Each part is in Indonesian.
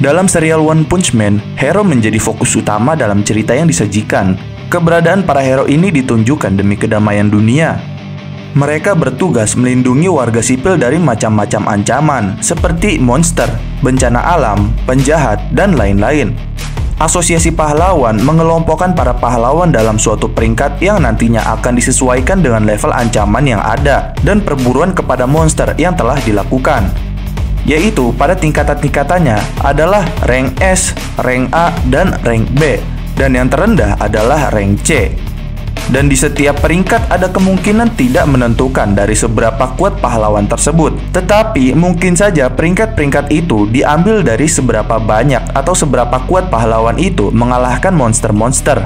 Dalam serial One Punch Man, hero menjadi fokus utama dalam cerita yang disajikan. Keberadaan para hero ini ditunjukkan demi kedamaian dunia. Mereka bertugas melindungi warga sipil dari macam-macam ancaman, seperti monster, bencana alam, penjahat, dan lain-lain. Asosiasi pahlawan mengelompokkan para pahlawan dalam suatu peringkat yang nantinya akan disesuaikan dengan level ancaman yang ada dan perburuan kepada monster yang telah dilakukan. Yaitu pada tingkatan-tingkatannya adalah rank S, rank A, dan rank B, dan yang terendah adalah rank C. Dan di setiap peringkat ada kemungkinan tidak menentukan dari seberapa kuat pahlawan tersebut. Tetapi mungkin saja peringkat-peringkat itu diambil dari seberapa banyak atau seberapa kuat pahlawan itu mengalahkan monster-monster.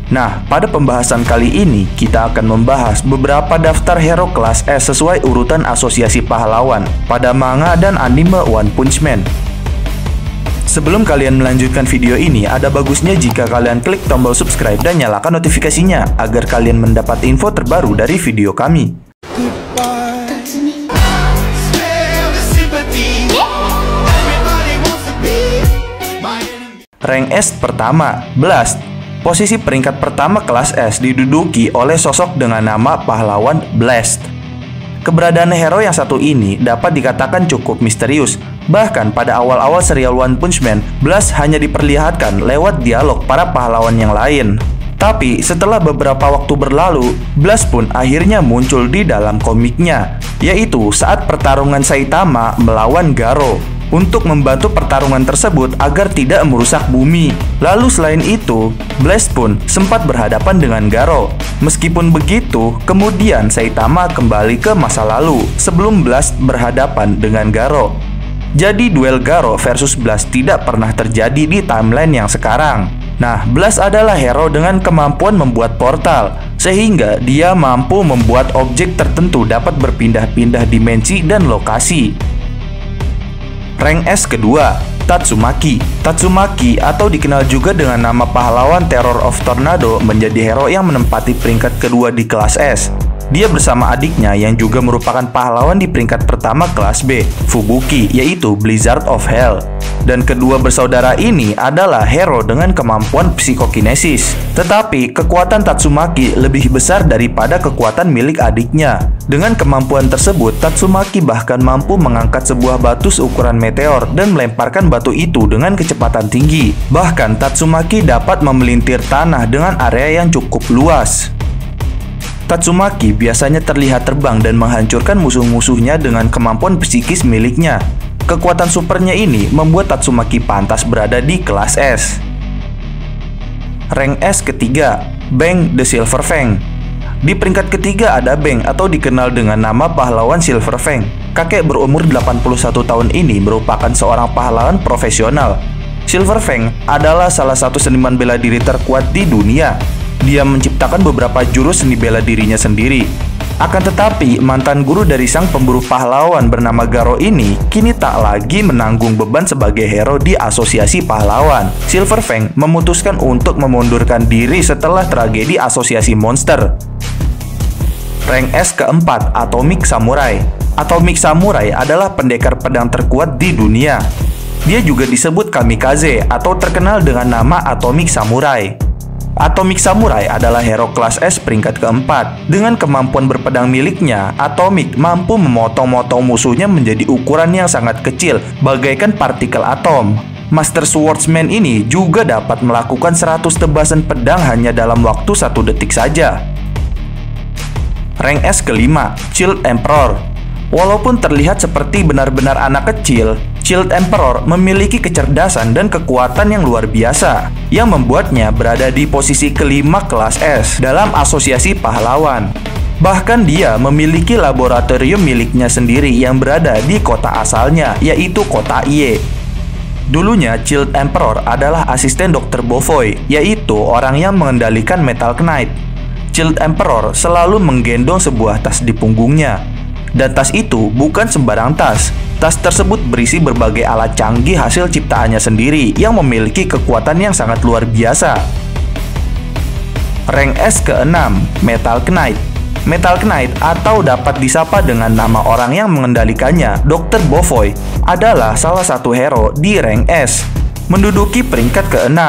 Nah, pada pembahasan kali ini kita akan membahas beberapa daftar hero kelas S sesuai urutan asosiasi pahlawan pada manga dan anime One Punch Man. Sebelum kalian melanjutkan video ini, ada bagusnya jika kalian klik tombol subscribe dan nyalakan notifikasinya agar kalian mendapat info terbaru dari video kami. Rank S pertama, Blast. Posisi peringkat pertama kelas S diduduki oleh sosok dengan nama pahlawan Blast. Keberadaan hero yang satu ini dapat dikatakan cukup misterius. Bahkan pada awal-awal serial One Punch Man, Blast hanya diperlihatkan lewat dialog para pahlawan yang lain. Tapi setelah beberapa waktu berlalu, Blast pun akhirnya muncul di dalam komiknya, yaitu saat pertarungan Saitama melawan Garo, untuk membantu pertarungan tersebut agar tidak merusak bumi. Lalu selain itu, Blast pun sempat berhadapan dengan Garo. Meskipun begitu, kemudian Saitama kembali ke masa lalu sebelum Blast berhadapan dengan Garo. Jadi duel Garo versus Blast tidak pernah terjadi di timeline yang sekarang. Nah, Blast adalah hero dengan kemampuan membuat portal, sehingga dia mampu membuat objek tertentu dapat berpindah-pindah dimensi dan lokasi. Rank S kedua, Tatsumaki. Tatsumaki atau dikenal juga dengan nama pahlawan Terror of Tornado menjadi hero yang menempati peringkat kedua di kelas S. Dia bersama adiknya yang juga merupakan pahlawan di peringkat pertama kelas B, Fubuki, yaitu Blizzard of Hell. Dan kedua bersaudara ini adalah hero dengan kemampuan psikokinesis. Tetapi kekuatan Tatsumaki lebih besar daripada kekuatan milik adiknya. Dengan kemampuan tersebut, Tatsumaki bahkan mampu mengangkat sebuah batu seukuran meteor dan melemparkan batu itu dengan kecepatan tinggi. Bahkan Tatsumaki dapat memelintir tanah dengan area yang cukup luas. Tatsumaki biasanya terlihat terbang dan menghancurkan musuh-musuhnya dengan kemampuan psikis miliknya. Kekuatan supernya ini membuat Tatsumaki pantas berada di kelas S. Rank S ketiga, Bang the Silver Fang. Di peringkat ketiga ada Bang atau dikenal dengan nama pahlawan Silver Fang. Kakek berumur 81 tahun ini merupakan seorang pahlawan profesional. Silver Fang adalah salah satu seniman bela diri terkuat di dunia. Dia menciptakan beberapa jurus seni bela dirinya sendiri. Akan tetapi, mantan guru dari sang pemburu pahlawan bernama Garo ini kini tak lagi menanggung beban sebagai hero di asosiasi pahlawan. Silver Fang memutuskan untuk memundurkan diri setelah tragedi asosiasi monster. Rank S keempat, Atomic Samurai. Atomic Samurai adalah pendekar pedang terkuat di dunia. Dia juga disebut Kamikaze atau terkenal dengan nama Atomic Samurai. Atomic Samurai adalah hero kelas S peringkat keempat. Dengan kemampuan berpedang miliknya, Atomic mampu memotong-motong musuhnya menjadi ukuran yang sangat kecil, bagaikan partikel atom. Master Swordsman ini juga dapat melakukan 100 tebasan pedang hanya dalam waktu 1 detik saja. Rank S kelima, Shield Emperor. Walaupun terlihat seperti benar-benar anak kecil, Shield Emperor memiliki kecerdasan dan kekuatan yang luar biasa, yang membuatnya berada di posisi kelima kelas S dalam asosiasi pahlawan. Bahkan dia memiliki laboratorium miliknya sendiri yang berada di kota asalnya, yaitu kota Ie. Dulunya Shield Emperor adalah asisten Dr. Bofoy, yaitu orang yang mengendalikan Metal Knight. Shield Emperor selalu menggendong sebuah tas di punggungnya. Dan tas itu bukan sembarang tas. Tas tersebut berisi berbagai alat canggih hasil ciptaannya sendiri yang memiliki kekuatan yang sangat luar biasa. Rank S ke-6, Metal Knight. Metal Knight atau dapat disapa dengan nama orang yang mengendalikannya, Dr. Bofoy, adalah salah satu hero di rank S, menduduki peringkat ke-6.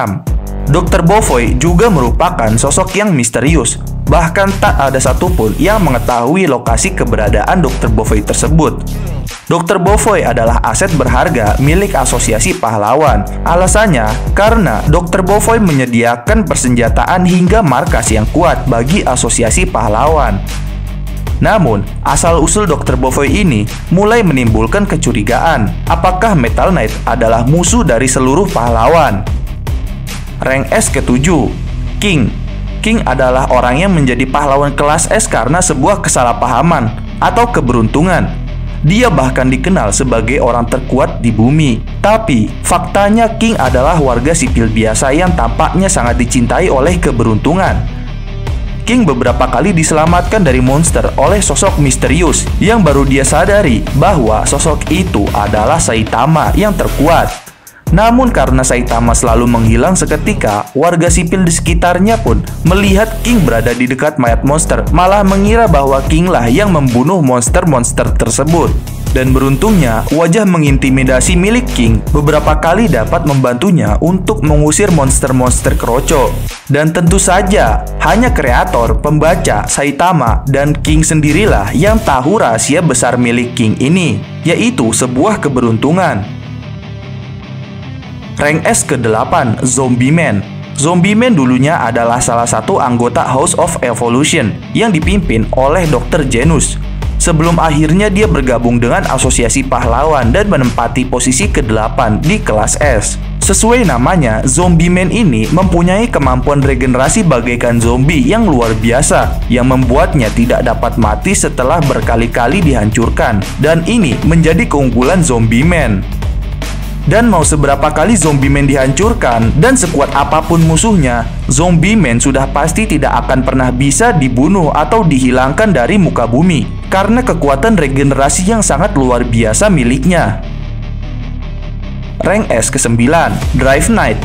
Dr. Bofoy juga merupakan sosok yang misterius, bahkan tak ada satupun yang mengetahui lokasi keberadaan Dr. Bofoy tersebut. Dr. Bofoy adalah aset berharga milik Asosiasi Pahlawan. Alasannya karena Dr. Bofoy menyediakan persenjataan hingga markas yang kuat bagi Asosiasi Pahlawan. Namun, asal-usul Dr. Bofoy ini mulai menimbulkan kecurigaan. Apakah Metal Knight adalah musuh dari seluruh pahlawan? Rank S ke-7, King. King adalah orang yang menjadi pahlawan kelas S karena sebuah kesalahpahaman atau keberuntungan. Dia bahkan dikenal sebagai orang terkuat di bumi. Tapi, faktanya King adalah warga sipil biasa yang tampaknya sangat dicintai oleh keberuntungan. King beberapa kali diselamatkan dari monster oleh sosok misterius yang baru dia sadari bahwa sosok itu adalah Saitama yang terkuat. Namun karena Saitama selalu menghilang seketika, warga sipil di sekitarnya pun melihat King berada di dekat mayat monster, malah mengira bahwa King lah yang membunuh monster-monster tersebut. Dan beruntungnya, wajah mengintimidasi milik King beberapa kali dapat membantunya untuk mengusir monster-monster keroco. Dan tentu saja, hanya kreator, pembaca, Saitama, dan King sendirilah yang tahu rahasia besar milik King ini, yaitu sebuah keberuntungan. Rank S ke-8, Zombie Man. Zombie Man dulunya adalah salah satu anggota House of Evolution yang dipimpin oleh Dr. Genus. Sebelum akhirnya dia bergabung dengan Asosiasi Pahlawan dan menempati posisi ke-8 di kelas S. Sesuai namanya, Zombie Man ini mempunyai kemampuan regenerasi bagaikan zombie yang luar biasa, yang membuatnya tidak dapat mati setelah berkali-kali dihancurkan. Dan ini menjadi keunggulan Zombie Man. Dan mau seberapa kali Zombie Man dihancurkan dan sekuat apapun musuhnya, Zombie Man sudah pasti tidak akan pernah bisa dibunuh atau dihilangkan dari muka bumi karena kekuatan regenerasi yang sangat luar biasa miliknya. Rank S ke-9, Drive Knight.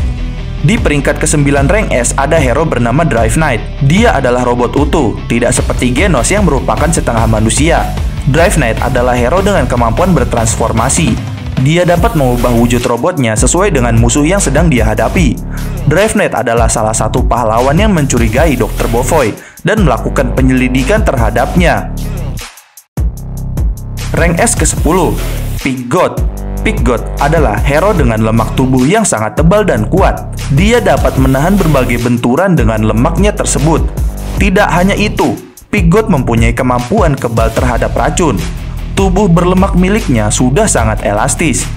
Di peringkat ke-9 rank S ada hero bernama Drive Knight. Dia adalah robot utuh, tidak seperti Genos yang merupakan setengah manusia. Drive Knight adalah hero dengan kemampuan bertransformasi. Dia dapat mengubah wujud robotnya sesuai dengan musuh yang sedang dia hadapi. Drive Knight adalah salah satu pahlawan yang mencurigai Dr. Bofoy dan melakukan penyelidikan terhadapnya. Rank S ke-10, Pig God. Pig God adalah hero dengan lemak tubuh yang sangat tebal dan kuat. Dia dapat menahan berbagai benturan dengan lemaknya tersebut. Tidak hanya itu, Pig God mempunyai kemampuan kebal terhadap racun. Tubuh berlemak miliknya sudah sangat elastis.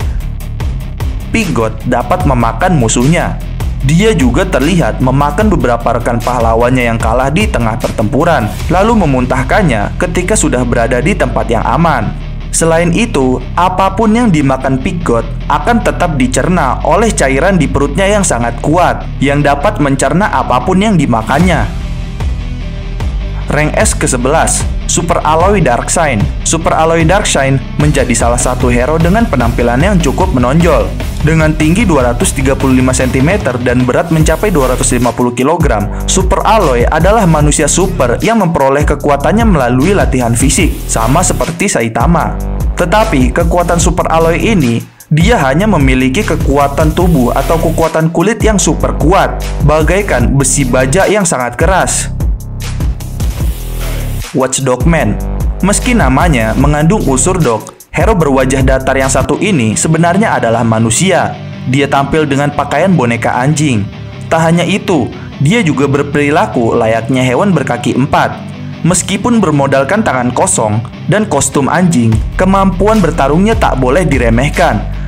Pig God dapat memakan musuhnya. Dia juga terlihat memakan beberapa rekan pahlawannya yang kalah di tengah pertempuran, lalu memuntahkannya ketika sudah berada di tempat yang aman. Selain itu, apapun yang dimakan Pig God akan tetap dicerna oleh cairan di perutnya yang sangat kuat, yang dapat mencerna apapun yang dimakannya. Rank S ke-11, Super Alloy Darkseid. Super Alloy Darkseid menjadi salah satu hero dengan penampilan yang cukup menonjol. Dengan tinggi 235 cm dan berat mencapai 250 kg, Super Alloy adalah manusia super yang memperoleh kekuatannya melalui latihan fisik, sama seperti Saitama. Tetapi kekuatan Super Alloy ini, dia hanya memiliki kekuatan tubuh atau kekuatan kulit yang super kuat, bagaikan besi baja yang sangat keras. Watchdog Man. Meski namanya mengandung unsur dog, hero berwajah datar yang satu ini sebenarnya adalah manusia. Dia tampil dengan pakaian boneka anjing. Tak hanya itu, dia juga berperilaku layaknya hewan berkaki empat. Meskipun bermodalkan tangan kosong dan kostum anjing, kemampuan bertarungnya tak boleh diremehkan.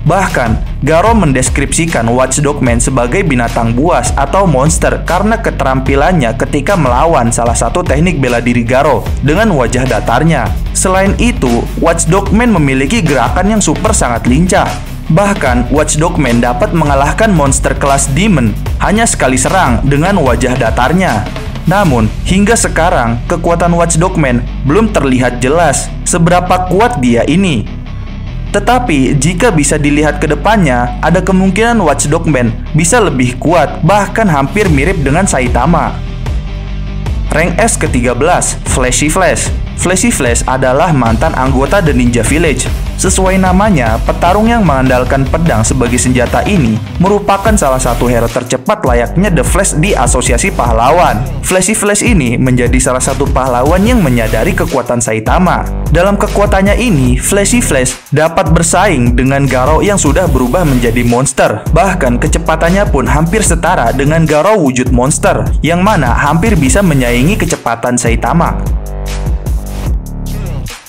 Bahkan, Garo mendeskripsikan Watchdog Man sebagai binatang buas atau monster karena keterampilannya ketika melawan salah satu teknik bela diri Garo dengan wajah datarnya. Selain itu, Watchdog Man memiliki gerakan yang super sangat lincah. Bahkan, Watchdog Man dapat mengalahkan monster kelas Demon hanya sekali serang dengan wajah datarnya. Namun, hingga sekarang, kekuatan Watchdog Man belum terlihat jelas seberapa kuat dia ini. Tetapi, jika bisa dilihat ke depannya, ada kemungkinan Watchdog Man bisa lebih kuat, bahkan hampir mirip dengan Saitama. Rank S ke-13, Flashy Flash. Flashy Flash adalah mantan anggota The Ninja Village. Sesuai namanya, petarung yang mengandalkan pedang sebagai senjata ini merupakan salah satu hero tercepat layaknya The Flash di Asosiasi Pahlawan. Flashy Flash ini menjadi salah satu pahlawan yang menyadari kekuatan Saitama. Dalam kekuatannya ini, Flashy Flash dapat bersaing dengan Garou yang sudah berubah menjadi monster. Bahkan kecepatannya pun hampir setara dengan Garou wujud monster, yang mana hampir bisa menyaingi kecepatan Saitama.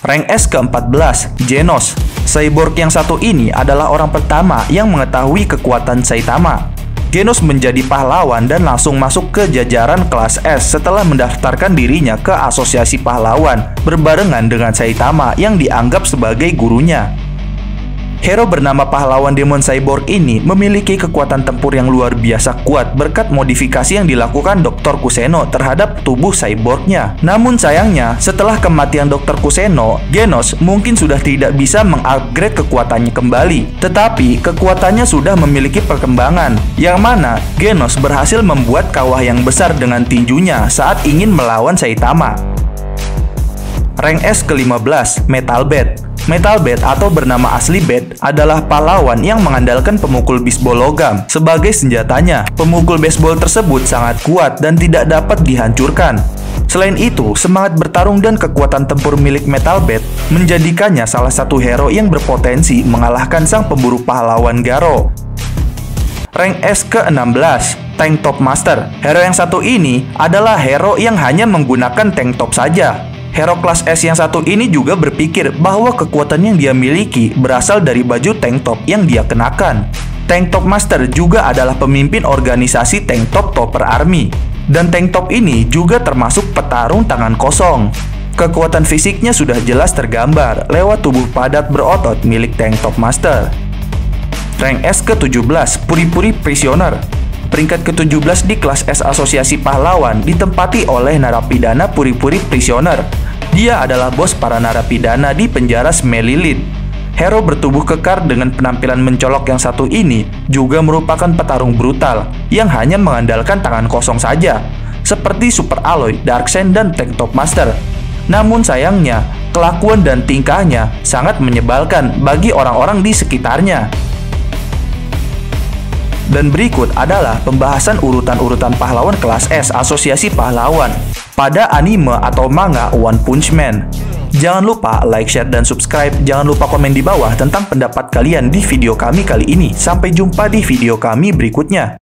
Rank S ke-14, Genos. Cyborg yang satu ini adalah orang pertama yang mengetahui kekuatan Saitama. Genos menjadi pahlawan dan langsung masuk ke jajaran kelas S setelah mendaftarkan dirinya ke Asosiasi Pahlawan berbarengan dengan Saitama yang dianggap sebagai gurunya. Hero bernama pahlawan Demon Cyborg ini memiliki kekuatan tempur yang luar biasa kuat berkat modifikasi yang dilakukan Dr. Kuseno terhadap tubuh cyborgnya. Namun sayangnya, setelah kematian Dr. Kuseno, Genos mungkin sudah tidak bisa mengupgrade kekuatannya kembali. Tetapi kekuatannya sudah memiliki perkembangan, yang mana Genos berhasil membuat kawah yang besar dengan tinjunya saat ingin melawan Saitama. Rank S ke-15, Metal Bat. Metal Bat atau bernama asli Bat adalah pahlawan yang mengandalkan pemukul bisbol logam sebagai senjatanya. Pemukul baseball tersebut sangat kuat dan tidak dapat dihancurkan. Selain itu, semangat bertarung dan kekuatan tempur milik Metal Bat menjadikannya salah satu hero yang berpotensi mengalahkan sang pemburu pahlawan Garou. Rank S ke-16, Tank Top Master. Hero yang satu ini adalah hero yang hanya menggunakan tank top saja. Hero kelas S yang satu ini juga berpikir bahwa kekuatan yang dia miliki berasal dari baju tank top yang dia kenakan. Tank Top Master juga adalah pemimpin organisasi Tank Top Topper Army. Dan tank top ini juga termasuk petarung tangan kosong. Kekuatan fisiknya sudah jelas tergambar lewat tubuh padat berotot milik Tank Top Master. Rank S ke-17, Puri-Puri Prisoner. Peringkat ke-17 di kelas S Asosiasi Pahlawan ditempati oleh narapidana Puri-Puri Prisoner. Dia adalah bos para narapidana di penjara Smelly Lead. Hero bertubuh kekar dengan penampilan mencolok yang satu ini juga merupakan petarung brutal yang hanya mengandalkan tangan kosong saja, seperti Super Alloy, Darkseid, dan Tank Top Master. Namun sayangnya, kelakuan dan tingkahnya sangat menyebalkan bagi orang-orang di sekitarnya. Dan berikut adalah pembahasan urutan-urutan pahlawan kelas S Asosiasi Pahlawan pada anime atau manga One Punch Man. Jangan lupa like, share, dan subscribe. Jangan lupa komen di bawah tentang pendapat kalian di video kami kali ini. Sampai jumpa di video kami berikutnya.